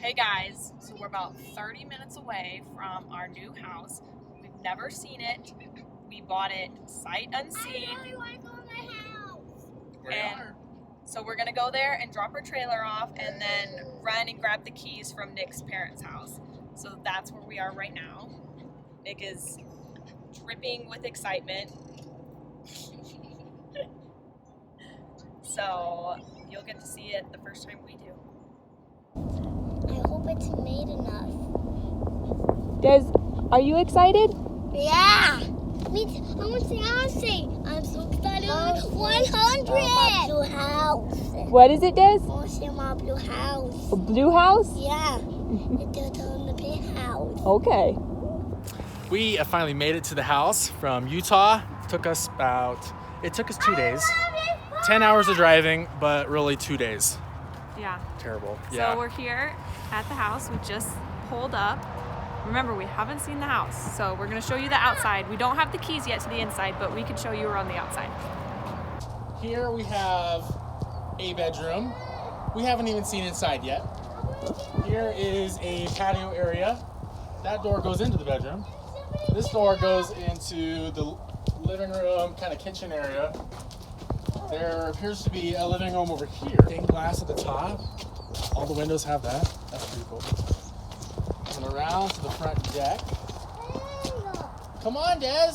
Hey guys, so we're about 30 minutes away from our new house. We've never seen it. We bought it sight unseen. I really want to go in my house. And so we're gonna go there and drop our trailer off and then run and grab the keys from Nick's parents' house. So that's where we are right now. Nick is dripping with excitement. So you'll get to see it the first time we do. I hope it's made enough. Des, are you excited? Yeah. Me too. I want to say I'm so excited. 100. My blue house. What is it, Des? I want to see my blue house. A blue house? Yeah. It's on the big house. Okay. We finally made it to the house from Utah. It took us 2 days. 10 hours of driving, but really 2 days. Yeah. Terrible. Yeah. So we're here at the house. We just pulled up. Remember, we haven't seen the house, so we're going to show you the outside. We don't have the keys yet to the inside, but we can show you around the outside. Here we have a bedroom. We haven't even seen inside yet. Here is a patio area. That door goes into the bedroom. This door goes into the living room, kind of kitchen area. There appears to be a living room over here. Stained glass at the top. All the windows have that. That's pretty cool. And around to the front deck. Come on, Des.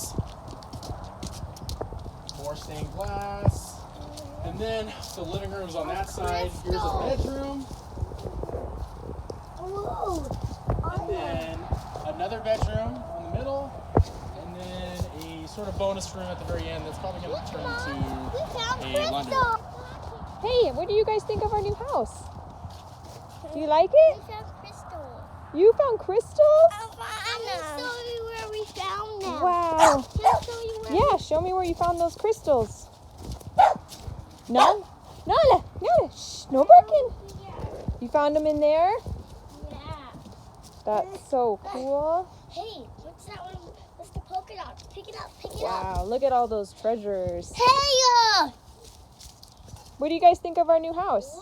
More stained glass. And then the living room's on that side. Here's a bedroom. And then another bedroom in the middle. And then a sort of bonus room at the very end that's probably going to turn into a laundry room. Hey, what do you guys think of our new house? Do you like it? We found crystal. You found crystals? I'm going to show you where we found them. Wow. Can I show you where Yeah, show me where you found those crystals. No? No, shh, no barking. You found them in there? Yeah. That's so cool. Hey, what's that one? What's the polka dot? Pick it up, pick it up. Wow, look at all those treasures. Hey, What do you guys think of our new house?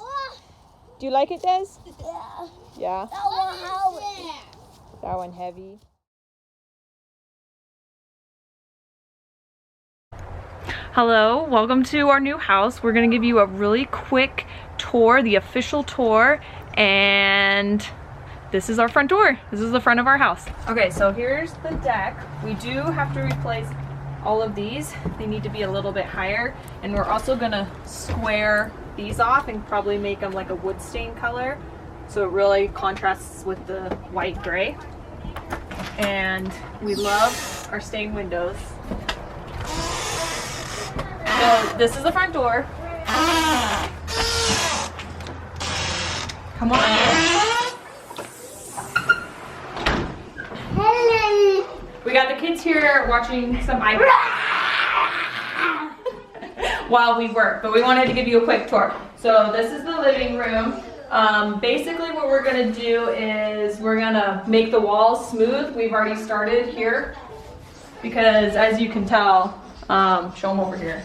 Do you like it, Des? Yeah. Yeah, That one house. that one heavy. Hello, welcome to our new house. We're going to give you a really quick tour, the official tour, and this is our front door. This is the front of our house. Okay, so here's the deck. We do have to replace all of these. They need to be a little bit higher, and we're also going to square these off and probably make them like a wood stain color, so it really contrasts with the white gray. And we love our stained windows. So this is the front door. Come on in. Hello. We got the kids here watching some iPads while we work, but we wanted to give you a quick tour. So this is the living room. Basically what we're gonna do is we're gonna make the walls smooth. We've already started here because, as you can tell, show them over here.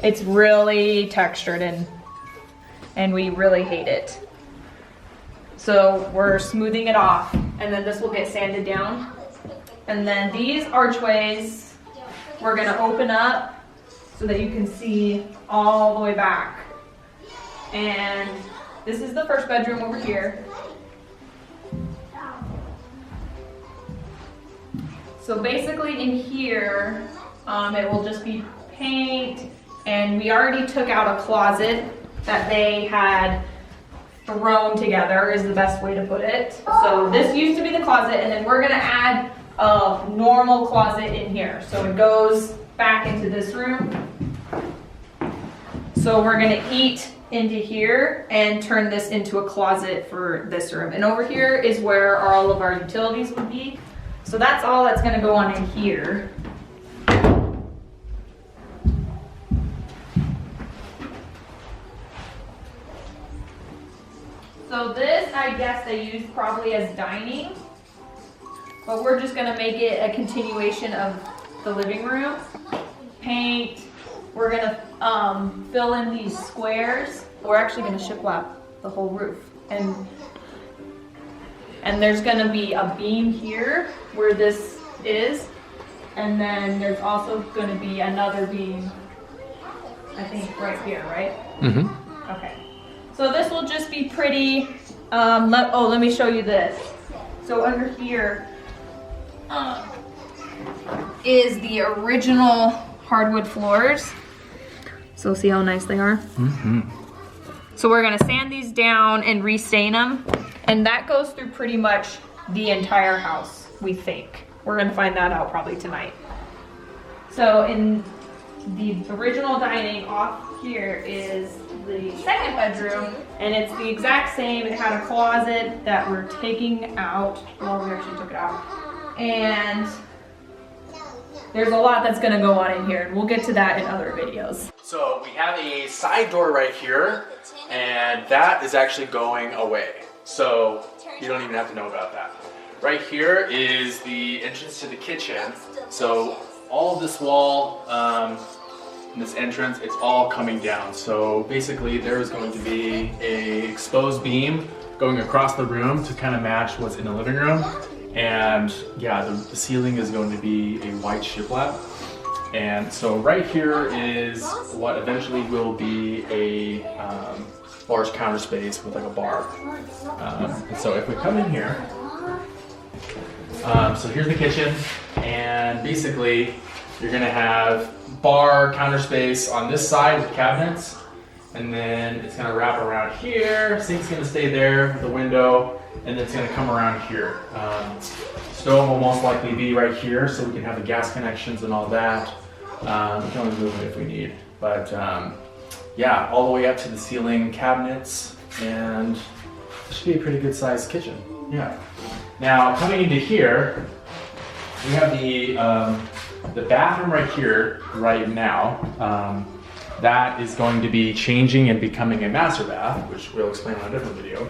It's really textured and we really hate it. So we're smoothing it off, and then this will get sanded down. And then these archways we're gonna open up so that you can see all the way back. And this is the first bedroom over here. So basically in here, it will just be paint, and we already took out a closet that they had thrown together, is the best way to put it. So this used to be the closet, and then we're gonna add a normal closet in here. So it goes back into this room. So we're gonna eat into here and turn this into a closet for this room. And over here is where all of our utilities would be. So that's all that's gonna go on in here. So this, I guess they use probably as dining, but we're just gonna make it a continuation of the living room. Paint, we're gonna fill in these squares. We're actually gonna shiplap the whole roof. And And there's gonna be a beam here where this is. And then there's also gonna be another beam, I think right here, right? Mm-hmm. Okay. So this will just be pretty, let me show you this. So under here is the original hardwood floors. So see how nice they are? Mm-hmm. So we're gonna sand these down and restain them. And that goes through pretty much the entire house, we think. We're gonna find that out probably tonight. So in the original dining off here is the second bedroom, and it's the exact same. It had a closet that we're taking out. Well, we actually took it out. And there's a lot that's gonna go on in here, and we'll get to that in other videos. So we have a side door right here, and that is actually going away. So you don't even have to know about that. Right here is the entrance to the kitchen. So all of this wall, this entrance, it's all coming down. So basically there's going to be a exposed beam going across the room to kind of match what's in the living room. And yeah, the ceiling is going to be a white shiplap. And so right here is what eventually will be a large counter space with like a bar. And so if we come in here, so here's the kitchen, and basically you're gonna have bar counter space on this side with cabinets, and then it's gonna wrap around here. Sink's gonna stay there with the window, and then it's gonna come around here. Stove will most likely be right here, so we can have the gas connections and all that. We can always move it if we need, but yeah, all the way up to the ceiling cabinets, and it should be a pretty good sized kitchen. Yeah. Now coming into here, we have the bathroom right here right now. That is going to be changing and becoming a master bath, which we'll explain on a different video.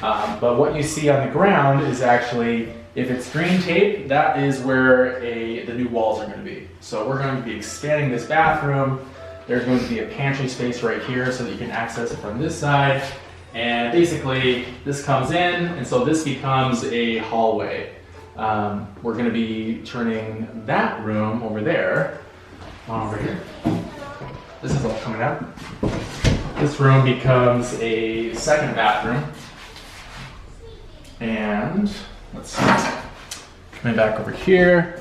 But what you see on the ground is actually, if it's green tape, that is where the new walls are going to be. So we're going to be expanding this bathroom. There's going to be a pantry space right here so that you can access it from this side. And basically this comes in, and so this becomes a hallway. We're going to be turning that room over there, over here. This is all coming out. This room becomes a second bathroom. And let's see, coming back over here.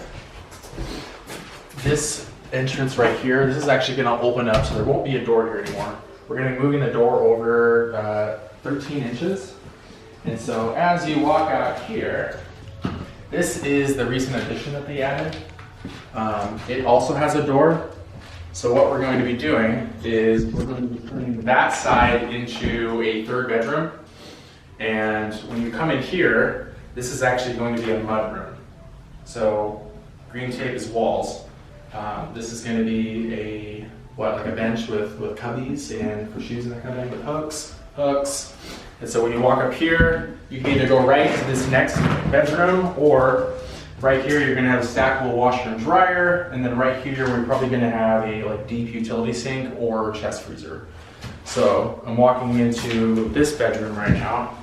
This entrance right here, this is actually going to open up, so there won't be a door here anymore. We're going to be moving the door over 13 inches. And so as you walk out here, this is the recent addition that they added. It also has a door. So what we're going to be doing is we're going to be turning that side into a third bedroom. And when you come in here, this is actually going to be a mud room. So green tape is walls. This is going to be like a bench with cubbies and for shoes and that kind of thing, with hooks. And so when you walk up here, you can either go right to this next bedroom, or right here you're going to have a stackable washer and dryer, and then right here we're probably going to have a deep utility sink or chest freezer. So I'm walking into this bedroom right now,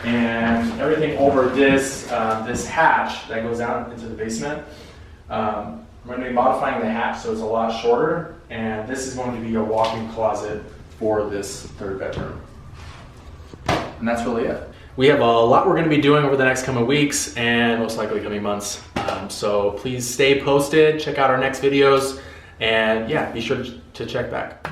and everything over this this hatch that goes out into the basement, I'm going to be modifying the hatch so it's a lot shorter, and this is going to be a walk-in closet for this third bedroom. And that's really it. We have a lot we're going to be doing over the next coming weeks and most likely coming months. So please stay posted, check out our next videos, and yeah, be sure to check back.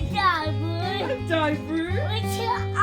diaper. Diaper. What's your